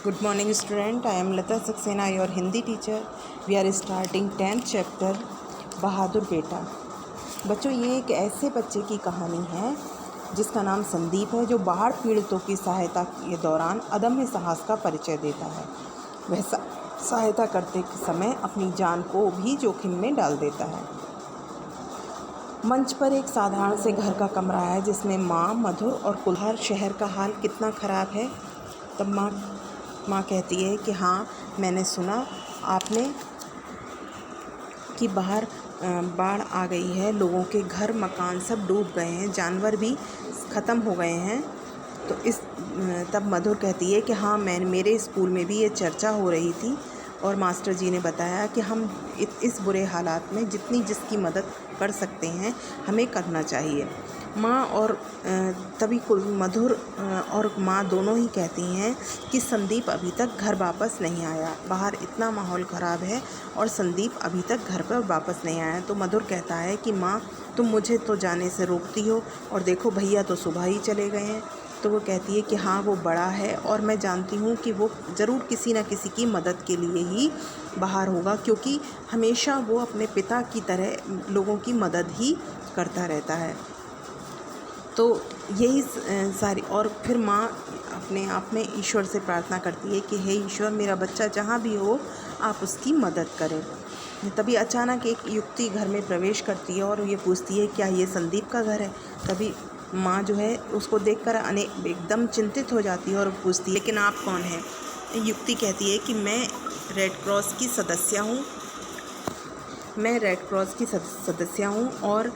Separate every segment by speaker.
Speaker 1: Good morning student, I am Lata Saxena, your Hindi teacher. We are starting 10th chapter बहादुर बेटा। बच्चों, ये एक ऐसे बच्चे की कहानी है जिसका नाम संदीप है, जो बाढ़ पीड़ितों की सहायता के दौरान अदम्य साहस का परिचय देता है। वह सहायता करते समय अपनी जान को भी जोखिम में डाल देता है। मंच पर एक साधारण से घर का कमरा है जिसमें माँ, मधुर और कुल्हार। शहर का हाल कितना ख़राब है। तब माँ कहती है कि हाँ, मैंने सुना आपने कि बाहर बाढ़ आ गई है, लोगों के घर मकान सब डूब गए हैं, जानवर भी ख़त्म हो गए हैं। तो तब मधुर कहती है कि हाँ, मेरे स्कूल में भी ये चर्चा हो रही थी और मास्टर जी ने बताया कि हम इस बुरे हालात में जितनी जिसकी मदद कर सकते हैं हमें करना चाहिए। माँ और तभी मधुर और माँ दोनों ही कहती हैं कि संदीप अभी तक घर वापस नहीं आया। बाहर इतना माहौल ख़राब है और संदीप अभी तक घर पर वापस नहीं आया। तो मधुर कहता है कि माँ, तुम मुझे तो जाने से रोकती हो और देखो भैया तो सुबह ही चले गए हैं। तो वो कहती है कि हाँ, वो बड़ा है और मैं जानती हूँ कि वो ज़रूर किसी न किसी की मदद के लिए ही बाहर होगा, क्योंकि हमेशा वो अपने पिता की तरह लोगों की मदद ही करता रहता है। तो यही सारी, और फिर माँ अपने आप में ईश्वर से प्रार्थना करती है कि हे ईश्वर, मेरा बच्चा जहाँ भी हो आप उसकी मदद करें। तभी अचानक एक युवती घर में प्रवेश करती है और ये पूछती है, क्या ये संदीप का घर है। तभी माँ जो है उसको देखकर एकदम चिंतित हो जाती है और पूछती है, लेकिन आप कौन हैं। युवती कहती है कि मैं रेड क्रॉस की सदस्य हूँ, और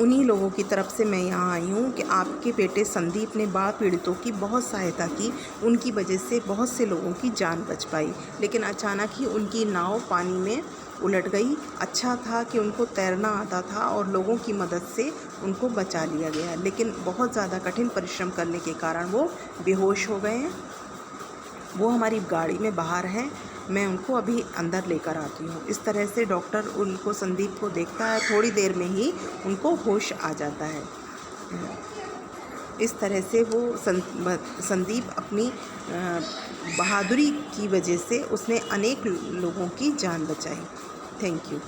Speaker 1: उन्हीं लोगों की तरफ से मैं यहाँ आई हूँ कि आपके बेटे संदीप ने बाढ़ पीड़ितों की बहुत सहायता की। उनकी वजह से बहुत से लोगों की जान बच पाई, लेकिन अचानक ही उनकी नाव पानी में उलट गई। अच्छा था कि उनको तैरना आता था और लोगों की मदद से उनको बचा लिया गया, लेकिन बहुत ज़्यादा कठिन परिश्रम करने के कारण वो बेहोश हो गए हैं। वो हमारी गाड़ी में बाहर हैं, मैं उनको अभी अंदर लेकर आती हूँ। इस तरह से डॉक्टर उनको, संदीप को देखता है, थोड़ी देर में ही उनको होश आ जाता है। इस तरह से वो संदीप अपनी बहादुरी की वजह से उसने अनेक लोगों की जान बचाई। Thank you.